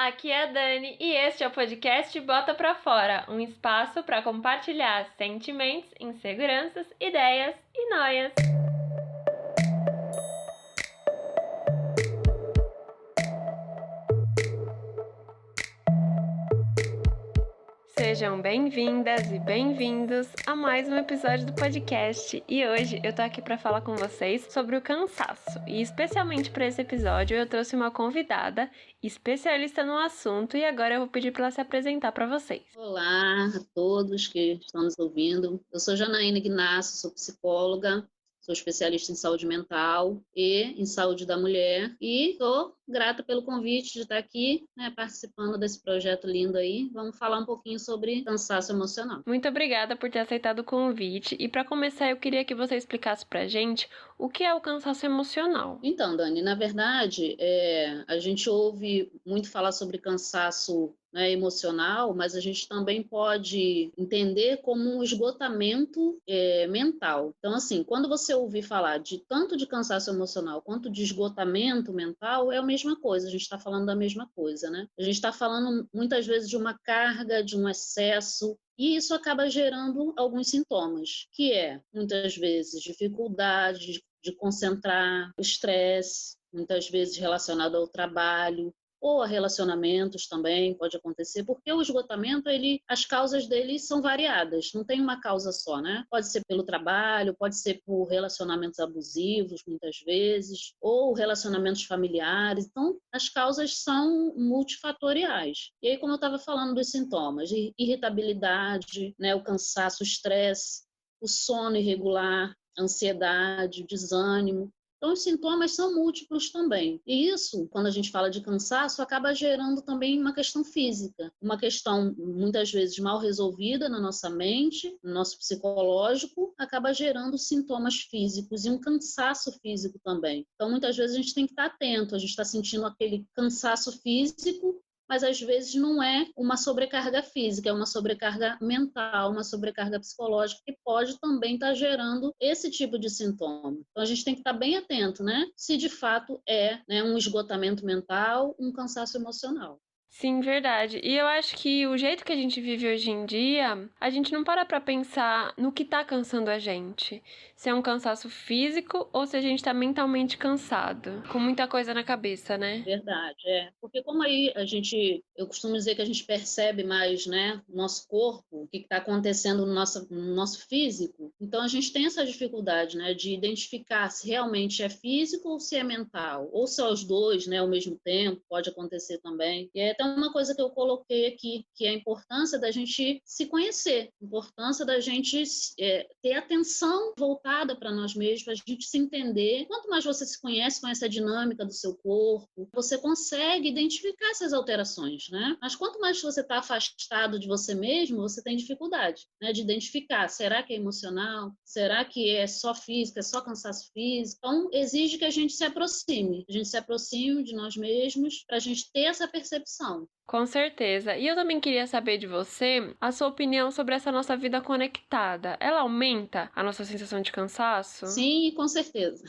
aqui é a Dani e este é o podcast Bota Pra Fora, um espaço para compartilhar sentimentos, inseguranças, ideias e noias. Sejam bem-vindas e bem-vindos a mais um episódio do podcast. E hoje eu tô aqui para falar com vocês sobre o cansaço. E especialmente para esse episódio eu trouxe uma convidada especialista no assunto e agora eu vou pedir para ela se apresentar para vocês. Olá a todos que estão nos ouvindo. Eu sou Janaína Ignacio, sou psicóloga, sou especialista em saúde mental e em saúde da mulher e estou grata pelo convite de estar aqui, participando desse projeto lindo aí. Vamos falar um pouquinho sobre cansaço emocional. Muito obrigada por ter aceitado o convite e para começar eu queria que você explicasse pra gente o que é o cansaço emocional. Então, Dani, na verdade, a gente ouve muito falar sobre cansaço, né, emocional, mas a gente também pode entender como um esgotamento mental. Então, assim, quando você ouvir falar de tanto de cansaço emocional quanto de esgotamento mental, é a mesma coisa, a gente está falando da mesma coisa, né? A gente está falando muitas vezes de uma carga, de um excesso, e isso acaba gerando alguns sintomas, que é, muitas vezes, dificuldade de concentrar, o estresse, muitas vezes relacionado ao trabalho, ou a relacionamentos também pode acontecer, porque o esgotamento, as causas dele são variadas, não tem uma causa só, né? Pode ser pelo trabalho, pode ser por relacionamentos abusivos, muitas vezes, ou relacionamentos familiares. Então, as causas são multifatoriais. E aí, como eu estava falando dos sintomas, irritabilidade, né, o cansaço, o estresse, o sono irregular, ansiedade, desânimo. Então, os sintomas são múltiplos também. E isso, quando a gente fala de cansaço, acaba gerando também uma questão física, uma questão muitas vezes mal resolvida na nossa mente, no nosso psicológico, acaba gerando sintomas físicos e um cansaço físico também. Então, muitas vezes a gente tem que estar atento, a gente está sentindo aquele cansaço físico, mas às vezes não é uma sobrecarga física, é uma sobrecarga mental, uma sobrecarga psicológica que pode também estar gerando esse tipo de sintoma. Então a gente tem que estar bem atento, né? Se de fato é, né, um esgotamento mental, um cansaço emocional. Sim, verdade. E eu acho que o jeito que a gente vive hoje em dia, a gente não para pra pensar no que tá cansando a gente. Se é um cansaço físico ou se a gente tá mentalmente cansado, com muita coisa na cabeça, né? Verdade, é. Porque como aí eu costumo dizer que a gente percebe mais, né, o nosso corpo, o que está acontecendo no nosso físico, então a gente tem essa dificuldade, né, de identificar se realmente é físico ou se é mental, ou se é os dois, né, ao mesmo tempo, pode acontecer também. E é até uma coisa que eu coloquei aqui, que é a importância da gente se conhecer, a importância da gente ter atenção voltada para nós mesmos, para a gente se entender. Quanto mais você se conhece a dinâmica do seu corpo, você consegue identificar essas alterações, né? Mas quanto mais você está afastado de você mesmo, você tem dificuldade, né, de identificar. Será que é emocional? Será que é só físico? É só cansaço físico? Então, exige que a gente se aproxime. A gente se aproxime de nós mesmos para a gente ter essa percepção. Com certeza. E eu também queria saber de você a sua opinião sobre essa nossa vida conectada. Ela aumenta a nossa sensação de cansaço? Sim, com certeza.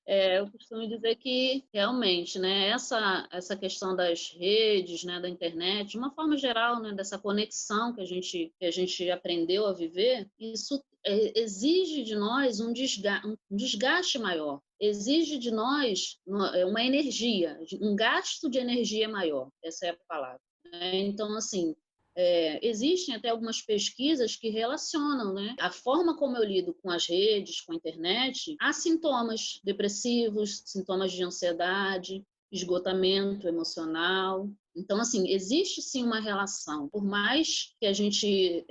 Eu costumo dizer que realmente, né, essa questão das redes, né, da internet, de uma forma geral, né, dessa conexão que a gente aprendeu a viver, isso exige de nós um desgaste maior, exige de nós uma energia, um gasto de energia maior, essa é a palavra. Né? Então, assim, existem até algumas pesquisas que relacionam, né, a forma como eu lido com as redes, com a internet, a sintomas depressivos, sintomas de ansiedade, esgotamento emocional. Então, assim, existe sim uma relação. Por mais que a gente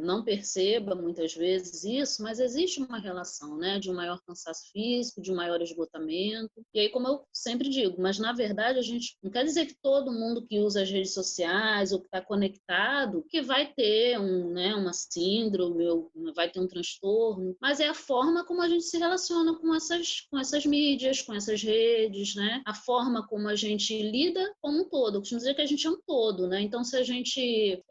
não perceba muitas vezes isso, mas existe uma relação, né, de um maior cansaço físico, de um maior esgotamento. E aí, como eu sempre digo, mas na verdade a gente não quer dizer que todo mundo que usa as redes sociais ou que está conectado que vai ter uma síndrome ou vai ter um transtorno, mas é a forma como a gente se relaciona com essas mídias, com essas redes, né? A forma como a gente lida como um todo. Eu costumo dizer dizer que a gente é um todo, né? Então, se a gente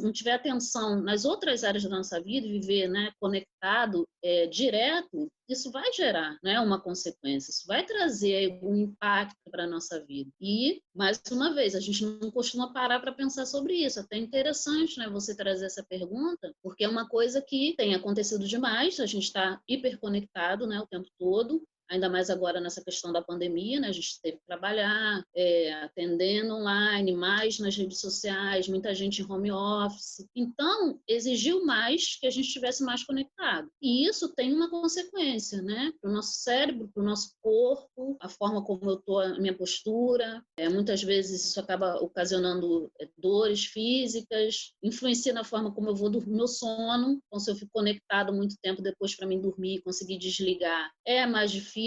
não tiver atenção nas outras áreas da nossa vida, viver, né, conectado, direto, isso vai gerar, né, uma consequência, isso vai trazer um impacto para a nossa vida. E, mais uma vez, a gente não costuma parar para pensar sobre isso. Até interessante, né, você trazer essa pergunta, porque é uma coisa que tem acontecido demais, a gente está hiperconectado, né, o tempo todo, ainda mais agora nessa questão da pandemia, né? A gente teve que trabalhar atendendo online, mais nas redes sociais, muita gente em home office. Então, exigiu mais que a gente estivesse mais conectado. E isso tem uma consequência, né? Para o nosso cérebro, para o nosso corpo, a forma como eu estou, a minha postura. Muitas vezes isso acaba ocasionando dores físicas, influencia na forma como eu vou dormir, meu sono. Então, se eu fico conectado muito tempo depois para mim dormir e conseguir desligar, é mais difícil.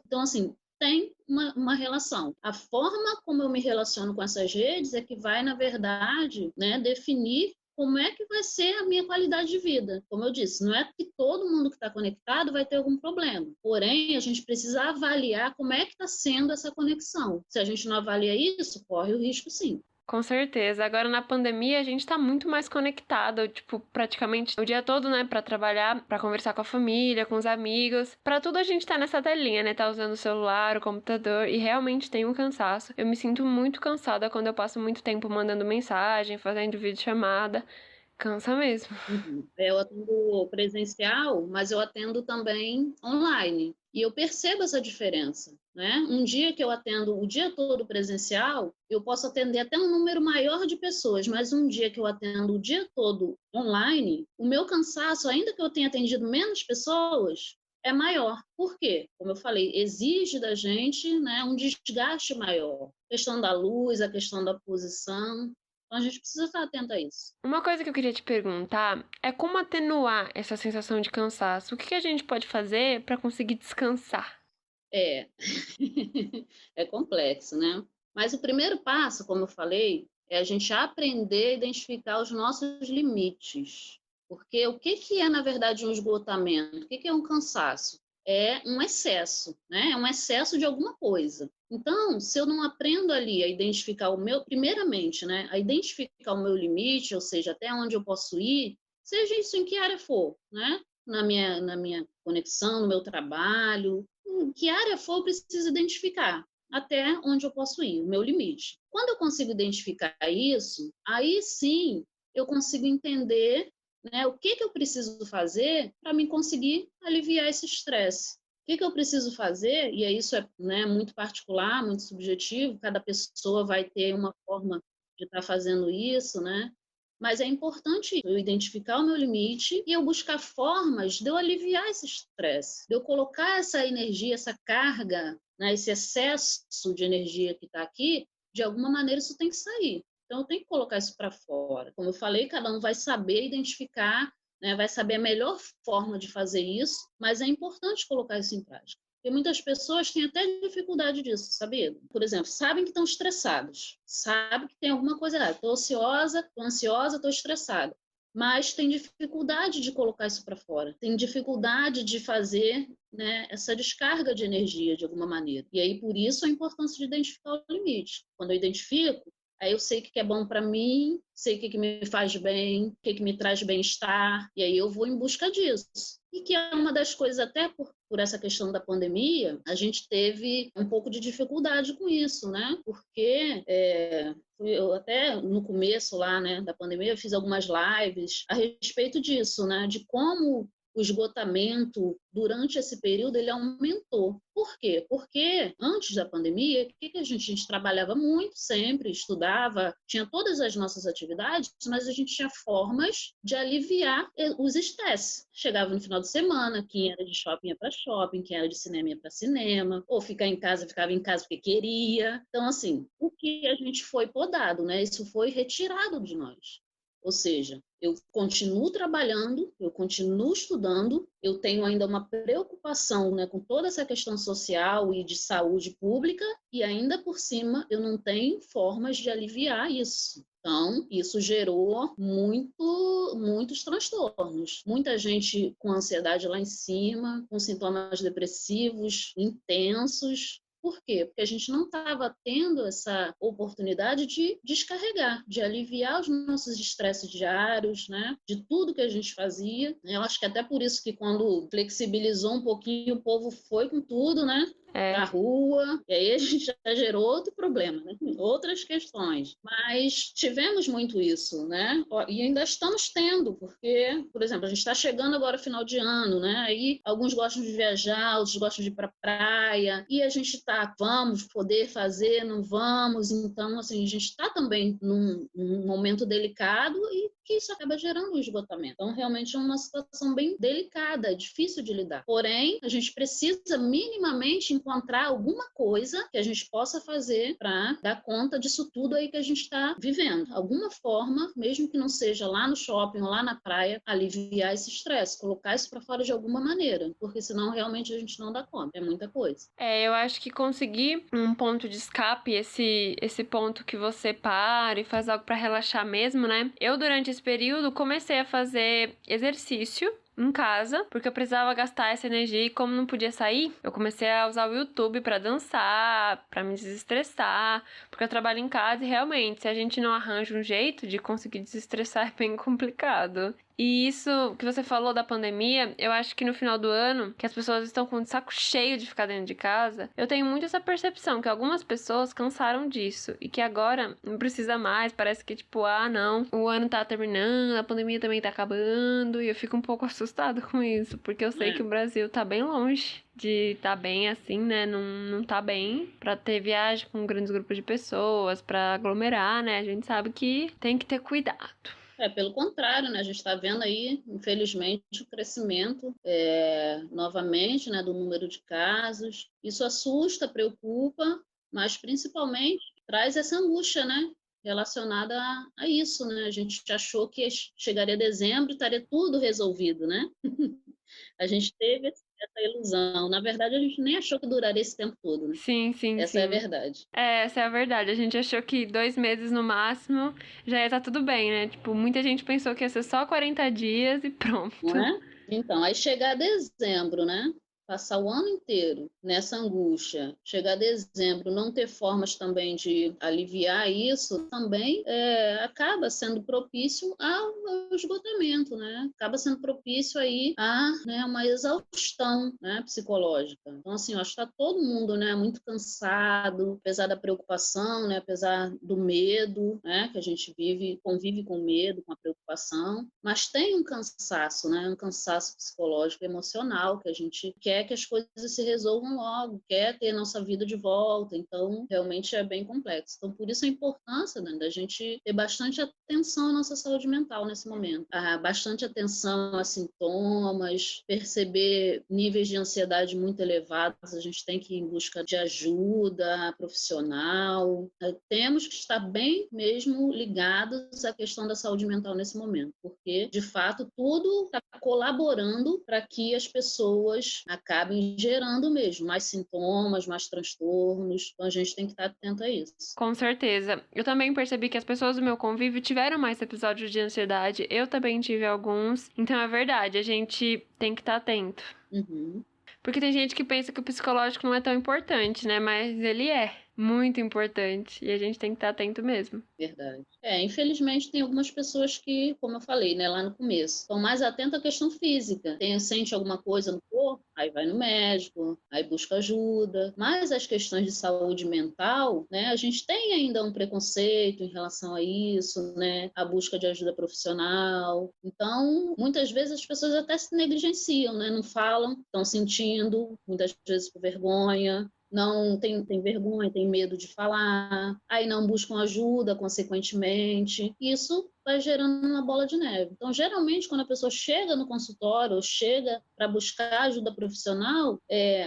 Então, assim, tem uma relação. A forma como eu me relaciono com essas redes é que vai, na verdade, né, definir como é que vai ser a minha qualidade de vida. Como eu disse, não é que todo mundo que está conectado vai ter algum problema. Porém, a gente precisa avaliar como é que está sendo essa conexão. Se a gente não avalia isso, corre o risco sim. Com certeza. Agora na pandemia a gente tá muito mais conectado, tipo, praticamente o dia todo, né, pra trabalhar, pra conversar com a família, com os amigos. Pra tudo a gente tá nessa telinha, né, tá usando o celular, o computador e realmente tem um cansaço. Eu me sinto muito cansada quando eu passo muito tempo mandando mensagem, fazendo videochamada. Cansa mesmo. Eu atendo presencial, mas eu atendo também online. E eu percebo essa diferença, né? Um dia que eu atendo o dia todo presencial, eu posso atender até um número maior de pessoas, mas um dia que eu atendo o dia todo online, o meu cansaço, ainda que eu tenha atendido menos pessoas, é maior. Por quê? Como eu falei, exige da gente, né, um desgaste maior. A questão da luz, a questão da posição. Então, a gente precisa estar atento a isso. Uma coisa que eu queria te perguntar é como atenuar essa sensação de cansaço. O que a gente pode fazer pra conseguir descansar? É, é complexo, né? Mas o primeiro passo, como eu falei, é a gente aprender a identificar os nossos limites. Porque o que que é, na verdade, um esgotamento? O que que é um cansaço? É um excesso, né? É um excesso de alguma coisa. Então, se eu não aprendo ali a identificar o meu, primeiramente, né? A identificar o meu limite, ou seja, até onde eu posso ir, seja isso em que área for, né? Na minha conexão, no meu trabalho, em que área for, eu preciso identificar até onde eu posso ir, o meu limite. Quando eu consigo identificar isso, aí sim eu consigo entender, né, o que eu preciso fazer para me conseguir aliviar esse estresse. O que eu preciso fazer, e isso é, né, muito particular, muito subjetivo, cada pessoa vai ter uma forma de estar fazendo isso, né? Mas é importante eu identificar o meu limite e eu buscar formas de eu aliviar esse estresse, de eu colocar essa energia, essa carga, né, esse excesso de energia que está aqui, de alguma maneira isso tem que sair. Então eu tenho que colocar isso para fora. Como eu falei, cada um vai saber identificar, né, vai saber a melhor forma de fazer isso, mas é importante colocar isso em prática. E muitas pessoas têm até dificuldade disso, sabia? Por exemplo, sabem que estão estressados, sabem que tem alguma coisa errada. Estou ociosa, estou ansiosa, estou estressada. Mas tem dificuldade de colocar isso para fora. Tem dificuldade de fazer, né, essa descarga de energia de alguma maneira. E aí, por isso, a importância de identificar o limite. Quando eu identifico, aí eu sei o que é bom para mim, sei o que me faz bem, o que me traz bem-estar, e aí eu vou em busca disso. E que é uma das coisas, até por essa questão da pandemia, a gente teve um pouco de dificuldade com isso, né? Porque eu até no começo lá, né, da pandemia, eu fiz algumas lives a respeito disso, né? De como o esgotamento durante esse período ele aumentou. Por quê? Porque antes da pandemia, o que a gente trabalhava muito sempre, estudava, tinha todas as nossas atividades, mas a gente tinha formas de aliviar os estresses. Chegava no final de semana, quem era de shopping ia para shopping, quem era de cinema ia para cinema, ou ficar em casa, ficava em casa porque queria. Então, assim, o que a gente foi podado, né? Isso foi retirado de nós. Ou seja, eu continuo trabalhando, eu continuo estudando, eu tenho ainda uma preocupação, né, com toda essa questão social e de saúde pública, e ainda por cima eu não tenho formas de aliviar isso. Então, isso gerou muitos transtornos. Muita gente com ansiedade lá em cima, com sintomas depressivos intensos, Por quê? Porque a gente não estava tendo essa oportunidade de descarregar, de aliviar os nossos estresses diários, né? De tudo que a gente fazia. Eu acho que até por isso que quando flexibilizou um pouquinho, o povo foi com tudo, né? É. Na rua, e aí a gente já gerou outro problema, né? Outras questões. Mas tivemos muito isso, né? E ainda estamos tendo, porque, por exemplo, a gente está chegando agora final de ano, né? Aí alguns gostam de viajar, outros gostam de ir para a praia, e a gente está, vamos poder fazer, não vamos, então, assim, a gente está também num momento delicado e que isso acaba gerando um esgotamento. Então, realmente é uma situação bem delicada, difícil de lidar. Porém, a gente precisa minimamente encontrar alguma coisa que a gente possa fazer para dar conta disso tudo aí que a gente está vivendo. Alguma forma, mesmo que não seja lá no shopping ou lá na praia, aliviar esse estresse, colocar isso para fora de alguma maneira, porque senão realmente a gente não dá conta. É muita coisa. Eu acho que conseguir um ponto de escape, esse ponto que você para e faz algo para relaxar mesmo, né? Eu, durante esse período, comecei a fazer exercício em casa, porque eu precisava gastar essa energia e como não podia sair, eu comecei a usar o YouTube pra dançar, pra me desestressar, porque eu trabalho em casa e realmente, se a gente não arranja um jeito de conseguir desestressar, é bem complicado. E isso que você falou da pandemia, eu acho que no final do ano, que as pessoas estão com o saco cheio de ficar dentro de casa, eu tenho muito essa percepção que algumas pessoas cansaram disso e que agora não precisa mais, parece que tipo, não, o ano tá terminando, a pandemia também tá acabando, e eu fico um pouco assustada com isso, porque eu sei que o Brasil tá bem longe de tá bem assim, né? Não tá bem pra ter viagem com grandes grupos de pessoas, pra aglomerar, né? A gente sabe que tem que ter cuidado. Pelo contrário, né? A gente está vendo aí, infelizmente, o crescimento novamente, né, do número de casos. Isso assusta, preocupa, mas principalmente traz essa angústia, né? Relacionada a isso, né? A gente achou que chegaria dezembro e estaria tudo resolvido, né? A gente teve essa ilusão. Na verdade, a gente nem achou que duraria esse tempo todo, né? Sim, sim, Essa é a sim. verdade. Essa é a verdade. A gente achou que 2 meses no máximo já ia estar tudo bem, né? Tipo, muita gente pensou que ia ser só 40 dias e pronto. Não é? Então, aí chegar dezembro, né? Passar o ano inteiro nessa angústia, chegar dezembro, não ter formas também de aliviar isso, também acaba sendo propício ao esgotamento, né? Acaba sendo propício aí a, né, uma exaustão, né, psicológica. Então, assim, eu acho que está todo mundo, né, muito cansado, apesar da preocupação, né, apesar do medo, né, que a gente convive com medo, com a preocupação, mas tem um cansaço, né, um cansaço psicológico, emocional, que a gente quer que as coisas se resolvam logo, quer ter nossa vida de volta, então realmente é bem complexo. Então, por isso a importância, né, da gente ter bastante atenção à nossa saúde mental nesse momento, bastante atenção a sintomas, perceber níveis de ansiedade muito elevados, a gente tem que ir em busca de ajuda profissional, temos que estar bem mesmo ligados à questão da saúde mental nesse momento, porque de fato tudo está colaborando para que as pessoas acabem gerando mesmo mais sintomas, mais transtornos. Então a gente tem que estar atento a isso. Com certeza. Eu também percebi que as pessoas do meu convívio tiveram mais episódios de ansiedade. Eu também tive alguns. Então é verdade, a gente tem que estar atento. Uhum. Porque tem gente que pensa que o psicológico não é tão importante, né? Mas ele é muito importante. E a gente tem que estar atento mesmo. Verdade. Infelizmente tem algumas pessoas que, como eu falei, né, lá no começo, estão mais atentas à questão física. Sente alguma coisa no corpo, aí vai no médico, aí busca ajuda. Mas as questões de saúde mental, né, a gente tem ainda um preconceito em relação a isso, né, a busca de ajuda profissional. Então, muitas vezes as pessoas até se negligenciam, né, não falam, estão sentindo, muitas vezes por vergonha, não tem vergonha, tem medo de falar, aí não buscam ajuda, consequentemente. Isso vai gerando uma bola de neve. Então, geralmente, quando a pessoa chega no consultório ou chega para buscar ajuda profissional,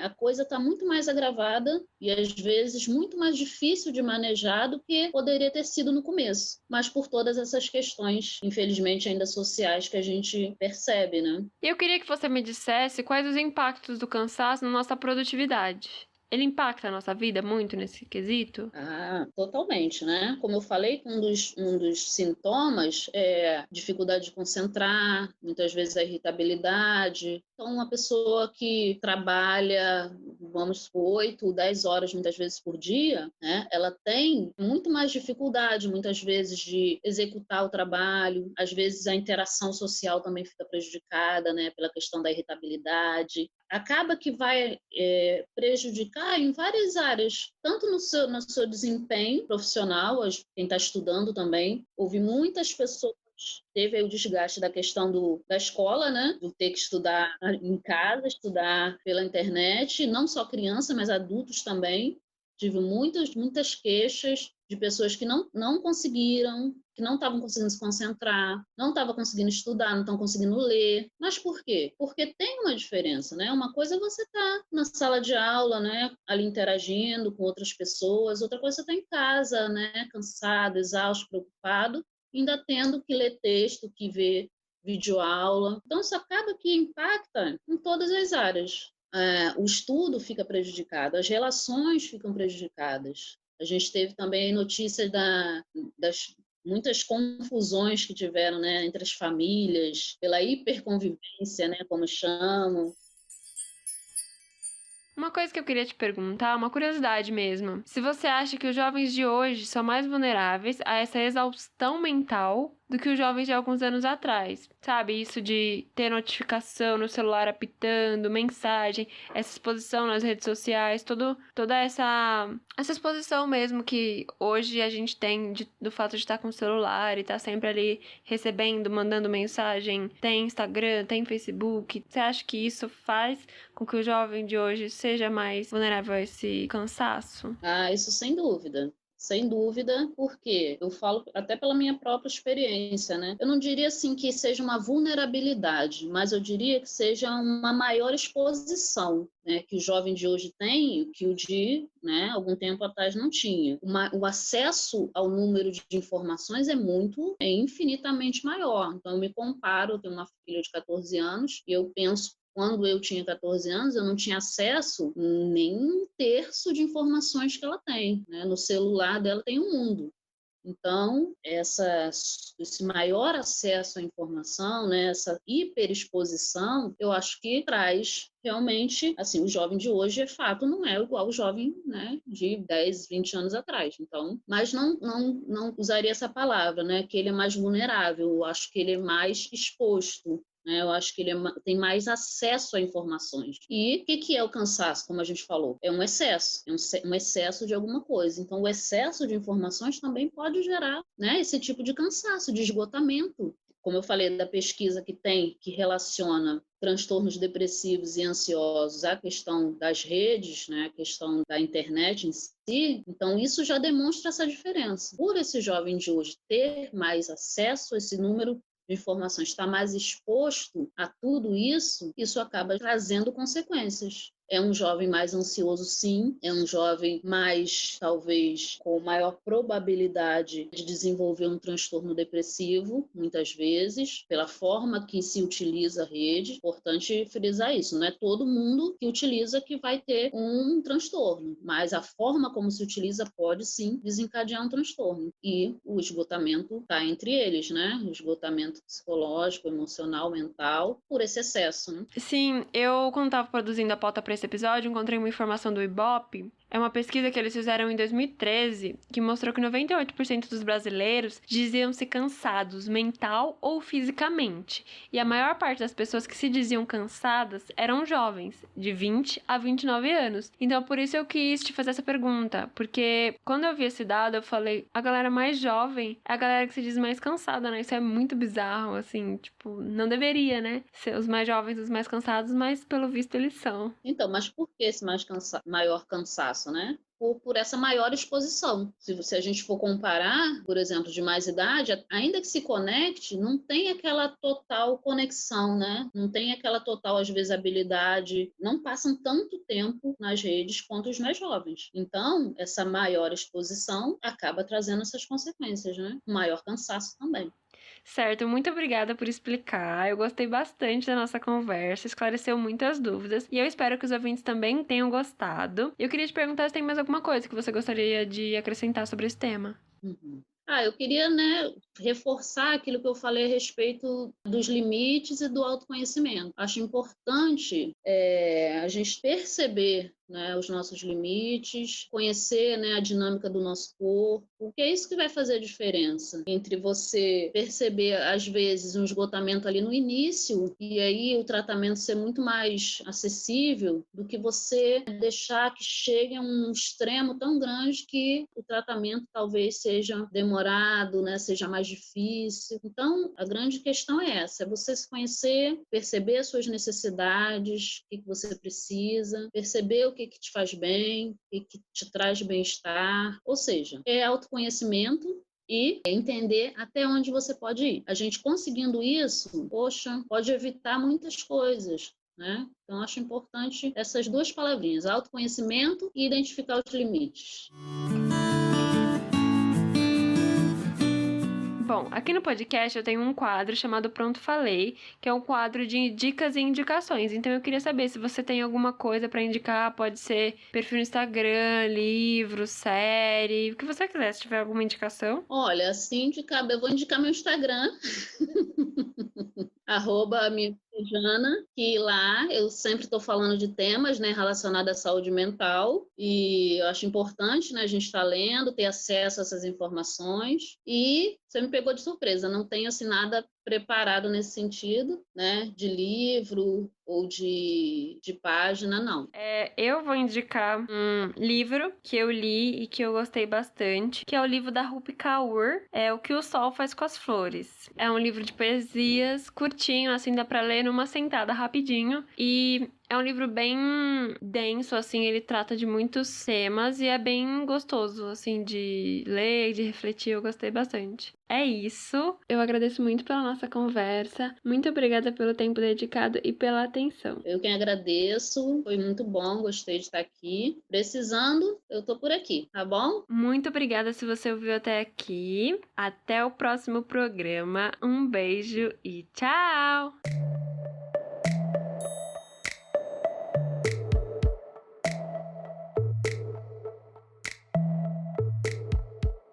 a coisa está muito mais agravada e, às vezes, muito mais difícil de manejar do que poderia ter sido no começo. Mas por todas essas questões, infelizmente, ainda sociais que a gente percebe, né? E eu queria que você me dissesse quais os impactos do cansaço na nossa produtividade. ele impacta a nossa vida muito nesse quesito? Ah, totalmente, né? Como eu falei, um dos sintomas é dificuldade de concentrar, muitas vezes a irritabilidade. Então, uma pessoa que trabalha, vamos supor, 8, 10 horas, muitas vezes por dia, né? Ela tem muito mais dificuldade, muitas vezes, de executar o trabalho. Às vezes, a interação social também fica prejudicada, né? Pela questão da irritabilidade. Acaba que vai prejudicar em várias áreas, tanto no seu desempenho profissional, quem está estudando também. Houve muitas pessoas, teve aí o desgaste da questão da escola, né? Do ter que estudar em casa, estudar pela internet, não só criança, mas adultos também. Tive muitas queixas de pessoas que não conseguiram, que não estavam conseguindo se concentrar, não estavam conseguindo estudar, não estão conseguindo ler. Mas por quê? Porque tem uma diferença, né? Uma coisa é você estar na sala de aula, né? Ali interagindo com outras pessoas, outra coisa é você estar em casa, né? Cansado, exausto, preocupado, ainda tendo que ler texto, que ver videoaula. Então, isso acaba que impacta em todas as áreas. O estudo fica prejudicado, as relações ficam prejudicadas. A gente teve também notícias das muitas confusões que tiveram, né, entre as famílias, pela hiperconvivência, né, como chamam. Uma coisa que eu queria te perguntar, uma curiosidade mesmo. Se você acha que os jovens de hoje são mais vulneráveis a essa exaustão mental do que os jovens de alguns anos atrás. Sabe, isso de ter notificação no celular apitando, mensagem, essa exposição nas redes sociais, toda essa exposição mesmo que hoje a gente tem do fato de estar com o celular e estar sempre ali recebendo, mandando mensagem, tem Instagram, tem Facebook. Você acha que isso faz com que o jovem de hoje seja mais vulnerável a esse cansaço? Isso sem dúvida. Sem dúvida, porque eu falo até pela minha própria experiência, né? Eu não diria assim que seja uma vulnerabilidade, mas eu diria que seja uma maior exposição, né? Que o jovem de hoje tem, que o de, né, algum tempo atrás não tinha. O acesso ao número de informações é infinitamente maior. Então, eu me comparo, eu tenho uma filha de 14 anos e eu penso quando eu tinha 14 anos, eu não tinha acesso nem um terço de informações que ela tem, né? No celular dela tem um mundo. Então, esse maior acesso à informação, né, essa hiperexposição, eu acho que traz realmente, assim, o jovem de hoje, de fato, não é igual o jovem, né, de 10, 20 anos atrás. Então, mas não usaria essa palavra, né, que ele é mais vulnerável, eu acho que ele é mais exposto, né? Eu acho que ele tem mais acesso a informações. E o que é o cansaço, como a gente falou? É um excesso, um excesso de alguma coisa. Então, o excesso de informações também pode gerar, né, esse tipo de cansaço, de esgotamento. Como eu falei da pesquisa que relaciona transtornos depressivos e ansiosos à questão das redes, né, a questão da internet em si, então isso já demonstra essa diferença. Por esse jovem de hoje ter mais acesso a esse número de informações, está mais exposto a tudo isso, isso acaba trazendo consequências. É um jovem mais ansioso, sim. É um jovem mais, talvez, com maior probabilidade de desenvolver um transtorno depressivo, muitas vezes, pela forma que se utiliza a rede. Importante frisar isso. Não é todo mundo que utiliza que vai ter um transtorno, mas a forma como se utiliza pode, sim, desencadear um transtorno. E o esgotamento está entre eles, né? O esgotamento psicológico, emocional, mental, por esse excesso, né? Sim, eu, quando estava produzindo a pauta para esse episódio, encontrei uma informação do Ibope. É uma pesquisa que eles fizeram em 2013, que mostrou que 98% dos brasileiros diziam-se cansados, mental ou fisicamente. E a maior parte das pessoas que se diziam cansadas eram jovens, de 20 a 29 anos. Então, por isso eu quis te fazer essa pergunta, porque quando eu vi esse dado, eu falei, a galera mais jovem é a galera que se diz mais cansada, né? Isso é muito bizarro, assim, tipo, não deveria, né? Ser os mais jovens os mais cansados, mas pelo visto eles são. Então, mas por que esse maior cansaço, né? Por essa maior exposição. Se a gente for comparar, por exemplo, de mais idade, ainda que se conecte, não tem aquela total conexão, né? Não tem aquela total, às vezes, habilidade, não passam tanto tempo nas redes quanto os mais jovens. Então, essa maior exposição acaba trazendo essas consequências, né? Maior cansaço também. Certo, muito obrigada por explicar. Eu gostei bastante da nossa conversa, esclareceu muitas dúvidas e eu espero que os ouvintes também tenham gostado. Eu queria te perguntar se tem mais alguma coisa que você gostaria de acrescentar sobre esse tema. Uhum. Eu queria, né, reforçar aquilo que eu falei a respeito dos limites e do autoconhecimento. Acho importante a gente perceber, né, os nossos limites, conhecer, né, a dinâmica do nosso corpo, porque é isso que vai fazer a diferença entre você perceber, às vezes, um esgotamento ali no início e aí o tratamento ser muito mais acessível do que você deixar que chegue a um extremo tão grande que o tratamento talvez seja demorado, né, seja mais difícil. Então, a grande questão é essa, é você se conhecer, perceber as suas necessidades, o que você precisa, perceber o que te faz bem, o que te traz bem-estar, ou seja, é autoconhecimento e entender até onde você pode ir. A gente conseguindo isso, poxa, pode evitar muitas coisas, né? Então, acho importante essas duas palavrinhas, autoconhecimento e identificar os limites. Bom, aqui no podcast eu tenho um quadro chamado Pronto Falei, que é um quadro de dicas e indicações. Então eu queria saber se você tem alguma coisa para indicar, pode ser perfil no Instagram, livro, série, o que você quiser, se tiver alguma indicação. Olha, assim eu vou indicar meu Instagram, @Jana, que lá eu sempre estou falando de temas, né, relacionados à saúde mental, e eu acho importante, né, a gente estar lendo, ter acesso a essas informações, e você me pegou de surpresa, não tenho assim nada preparado nesse sentido, né, de livro ou de página, não. Eu vou indicar um livro que eu li e que eu gostei bastante, que é o livro da Rupi Kaur, é O que o Sol Faz com as Flores. É um livro de poesias, curtinho, assim, dá pra ler numa sentada rapidinho, e é um livro bem denso, assim, ele trata de muitos temas e é bem gostoso, assim, de ler e de refletir, eu gostei bastante. É isso, eu agradeço muito pela nossa conversa, muito obrigada pelo tempo dedicado e pela atenção. Eu quem agradeço, foi muito bom, gostei de estar aqui. Precisando, eu tô por aqui, tá bom? Muito obrigada se você ouviu até aqui. Até o próximo programa. Um beijo e tchau!